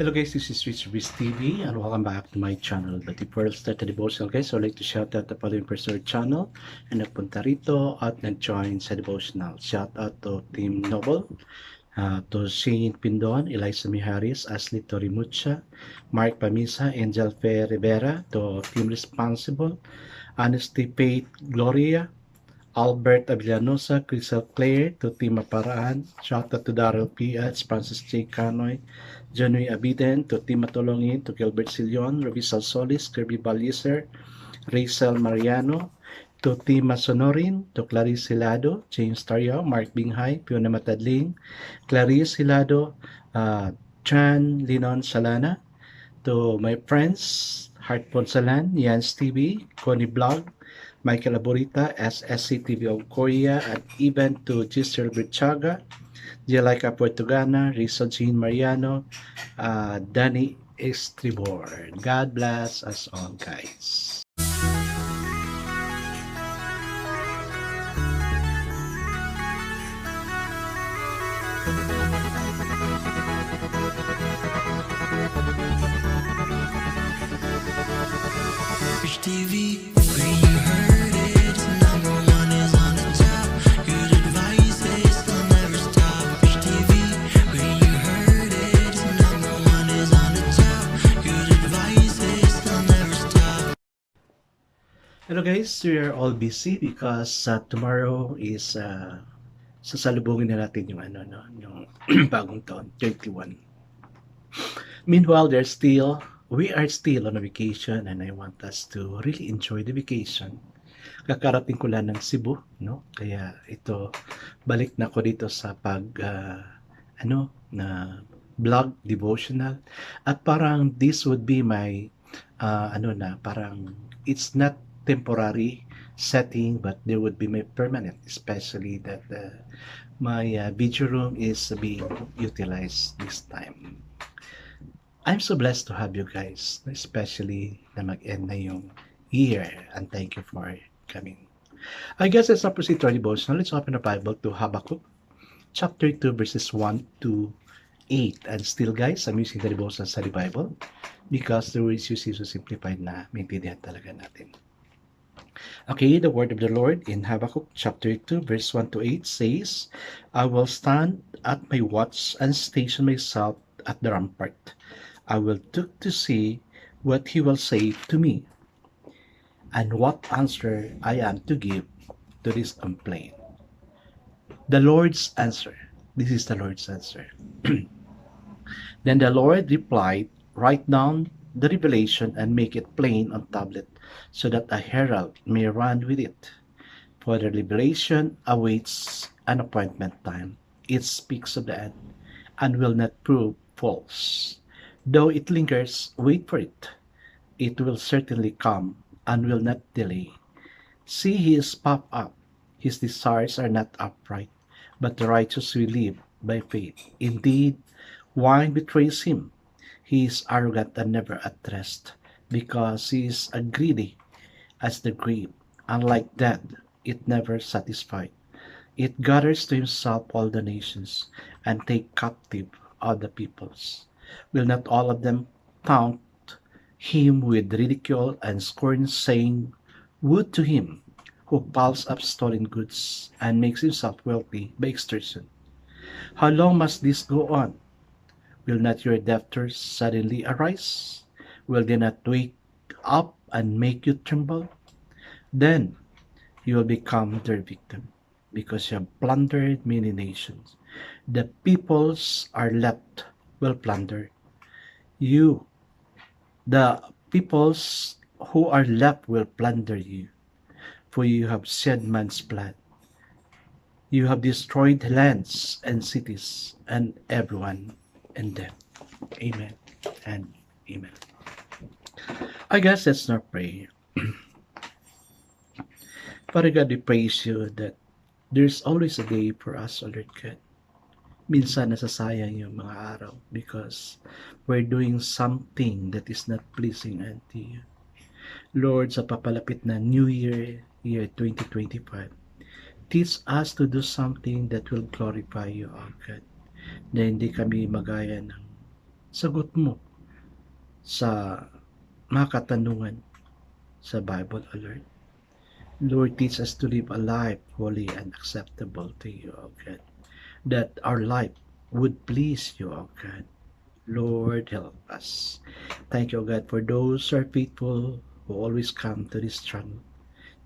Hello guys, this is Rich Riz TV and welcome back to my channel. But before I start the devotional guys, I'd like to shout out the following person channel and nagpunta rito at nag-join sa devotional. Shout out to Team Noble, to Shane Pindon, Eliza Miharis, Ashley Torimucha, Mark Pamisa, Angel Fe Rivera, to Team Responsible, Honesty Faith Gloria, Albert Avillanosa, Crystal Claire, to Team Aparaan, shout out to Daryl P.H., Francis J. Canoy, Johnny Abiden, to Team Matulongin, to Gilbert Silion, Revisal Solis, Kirby Baliser, Rachel Mariano, to Team Masonorin, to Clarice Hilado, James Tario, Mark Binghay, Fiona Matadling, Clarice Hilado, Chan Linon Salana, to my friends, Heart Ponsalan, Jans TV, Connie Blog, Michael Aborita, SSCTV of Korea, and even to Giselle Brichaga, Jelica Portugana, Rizal Jean Mariano, Danny Estribor. God bless us all, guys. Rich TV, where you heard it, number one is on the top. Good advice is they'll never stop. Rich TV, where you heard it, number one is on the top. Good advice is they'll never stop. Hello guys, we are all busy because tomorrow is sasalubungin na natin yung yung bagong taon, 21. Meanwhile, we are still on a vacation and I want us to really enjoy the vacation. Kakarating ko lang ng Cebu, no? Kaya ito, balik na ako dito sa na vlog devotional. At parang this would be my, parang it's not temporary setting but there would be my permanent, especially that my video room is being utilized this time. I'm so blessed to have you guys, especially na mag-end na yung year, and thank you for coming. I guess let's not proceed to our devotional. Let's open the Bible to Habakkuk, chapter 2, verses 1 to 8. And still guys, I'm using the devotional study Bible because the words used is so simplified na maintindihan talaga natin. Okay, the word of the Lord in Habakkuk chapter 2 verse 1 to 8 says, I will stand at my watch and station myself at the rampart. I will look to see what he will say to me and what answer I am to give to this complaint. The Lord's answer. This is the Lord's answer. Then the Lord replied, write down the revelation and make it plain on tablet so that a herald may run with it. For the revelation awaits an appointment time. It speaks of the end and will not prove false. Though it lingers, wait for it. It will certainly come and will not delay. See, he is puffed up. His desires are not upright, but the righteous will live by faith. Indeed, wine betrays him. He is arrogant and never at rest, because he is as greedy as the grape, and like that, it never satisfied. It gathers to himself all the nations, and take captive all the peoples. Will not all of them taunt him with ridicule and scorn, saying, woe to him who piles up stolen goods and makes himself wealthy by extortion. How long must this go on? Will not your debtors suddenly arise? Will they not wake up and make you tremble? Then you will become their victim, because you have plundered many nations. The peoples are left will plunder you. The peoples who are left will plunder you, for you have shed man's blood. You have destroyed lands and cities and everyone in them. Amen and amen. I guess let's not pray. Father God, we praise you that there's always a day for us, O Lord God. Minsan nasasayang yung mga araw because we're doing something that is not pleasing unto you. Lord, sa papalapit na New Year, year 2025, teach us to do something that will glorify you, O God. Na hindi kami magaya ng sagot mo sa mga katanungan sa Bible alert. Lord, teach us to live a life holy and acceptable to you, O God. That our life would please you, O God. Lord, help us. Thank you, O God, for those who are faithful who always come to this channel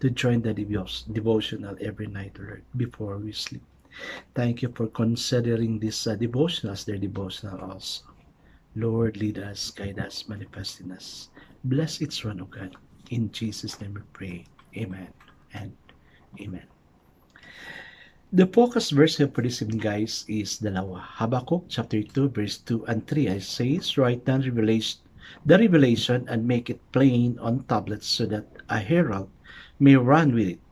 to join the devotional every night, Lord, before we sleep. Thank you for considering this devotion as their devotional also. Lord, lead us, guide us, manifest in us. Bless each one, O God. In Jesus' name we pray. Amen and amen. The focus verse for this evening, guys, is dalawa. Habakkuk chapter 2, verse 2 and 3. It says, write down the revelation and make it plain on tablets so that a herald may run with it.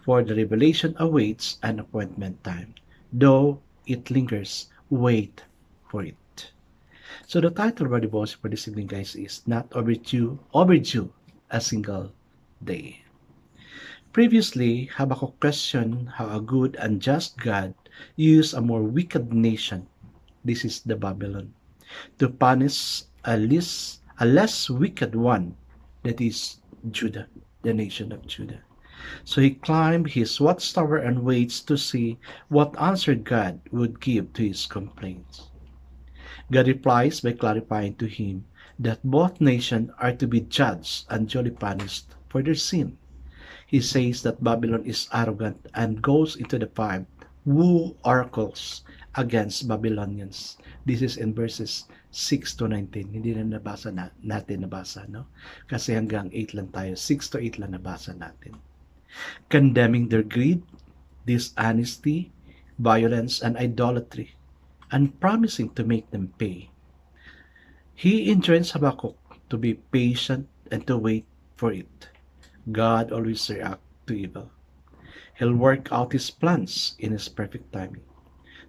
For the revelation awaits an appointment time. Though it lingers, wait for it. So the title of our devotion for this evening, guys, is Not Overdue a Single Day. Previously, Habakkuk questioned how a good and just God used a more wicked nation, this is the Babylon, to punish a less wicked one, that is Judah, the nation of Judah. So he climbed his watchtower and waits to see what answer God would give to his complaints. God replies by clarifying to him that both nations are to be judged and duly punished for their sin. He says that Babylon is arrogant and goes into the fire, woo oracles against Babylonians. This is in verses 6 to 19. Hindi na natin nabasa, no? Kasi hanggang 8 lang tayo. 6 to 8 lang nabasa natin. Condemning their greed, dishonesty, violence, and idolatry, and promising to make them pay. He enjoins Habakkuk to be patient and to wait for it. God always reacts to evil. He'll work out his plans in his perfect timing.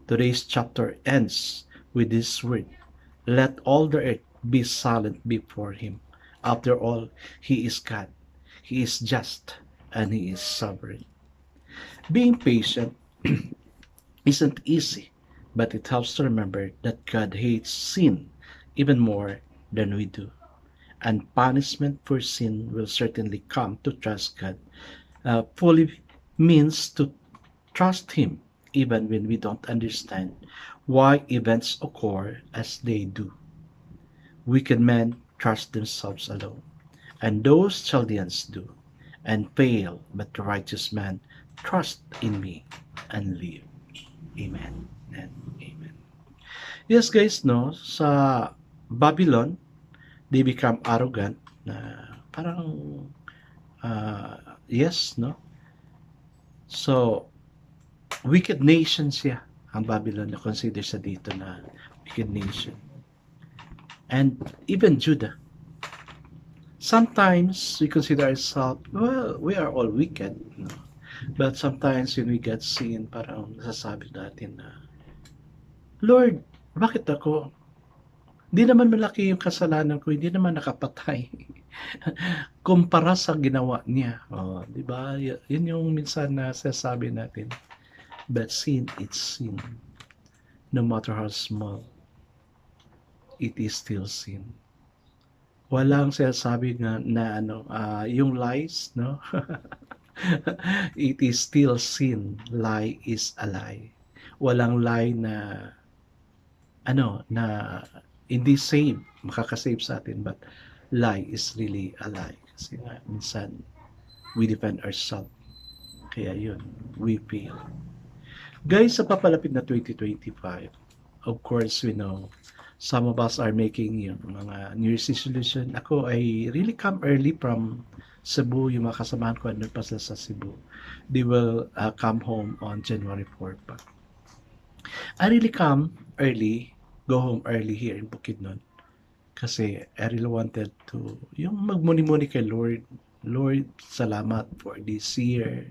Today's chapter ends with this word, let all the earth be silent before him. After all, he is God. He is just and he is sovereign. Being patient isn't easy, but it helps to remember that God hates sin even more than we do. And punishment for sin will certainly come. To trust God fully means to trust him even when we don't understand why events occur as they do. Wicked men trust themselves alone, and those Chaldeans do, and fail, but the righteous man trust in me and live. Amen and amen. Yes, guys, no, sa Babylon, they become arrogant na parang yes, no? So, wicked nation siya, ang Babylon, na consider sa dito na wicked nation. And even Judah. Sometimes we consider ourselves, well, we are all wicked, no? But sometimes when we get sin, parang nasasabi natin na, Lord, bakit ako? Hindi naman malaki yung kasalanan ko, hindi naman nakapatay. Kumpara sa ginawa niya. Oh, di ba? Yun yung minsan na sasabi natin. But sin, it's sin. No matter how small, it is still sin. Walang sinasabi nga na yung lies, no? It is still sin. Lie is a lie. Walang lie na na hindi save, makakasave sa atin, but lie is really a lie. Kasi nga, minsan, we defend ourselves. Kaya yun, we fail. Guys, sa papalapit na 2025, of course, we know, some of us are making yung mga New Year's resolution. Ako, I really come early from Cebu. Yung mga kasamahan ko, ano pa sila sa Cebu. They will come home on January 4 pa. I really come early, go home early here in Bukidnon. Kasi I really wanted to, yung magmuni-muni kay Lord. Lord, salamat for this year,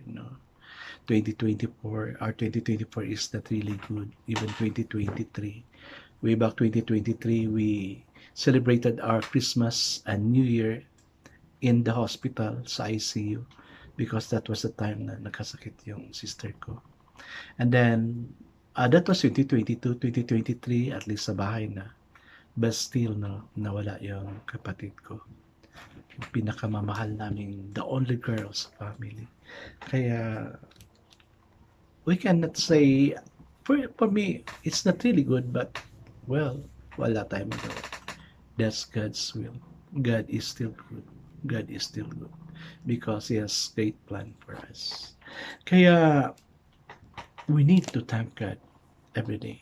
2024. Our 2024 is not really good. Even 2023. Way back 2023, we celebrated our Christmas and New Year in the hospital sa ICU because that was the time na nagkasakit yung sister ko. And then, that was 2022, 2023, at least sa bahay na. But still, no, nawala yung kapatid ko. Yung pinakamamahal namin, the only girl sa family. Kaya, we cannot say, for me, it's not really good, but, well, wala tayong magawa. That's God's will. God is still good. God is still good. Because He has great plan for us. Kaya, we need to thank God every day.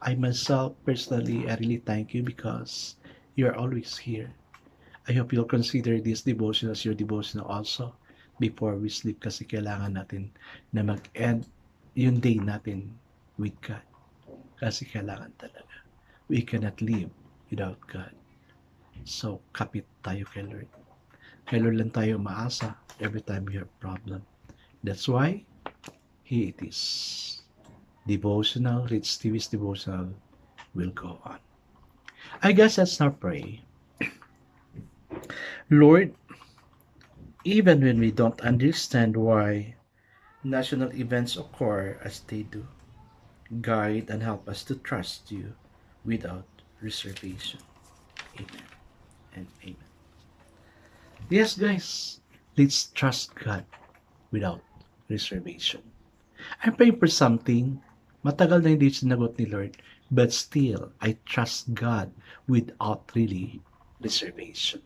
I myself, personally, I really thank you because you're always here. I hope you'll consider this devotion as your devotion also before we sleep kasi kailangan natin na mag-end yung day natin with God. Kasi kailangan talaga. We cannot live without God. So, kapit tayo kay Lord. Kay Lord lang tayo maasa every time we have problem. That's why He it is. Devotional, Rich TV's devotional will go on. I guess let's now pray. Lord, even when we don't understand why national events occur as they do, guide and help us to trust you without reservation. Amen and amen. Yes, guys, let's trust God without reservation. I'm praying for something. Matagal na hindi sinagot ni Lord, but still, I trust God without really reservation.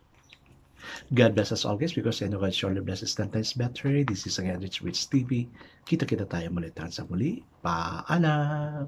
God bless us always because I know God surely blesses 10 times better. This is again Rich TV. Kita-kita tayo muli sa muli. Paalam!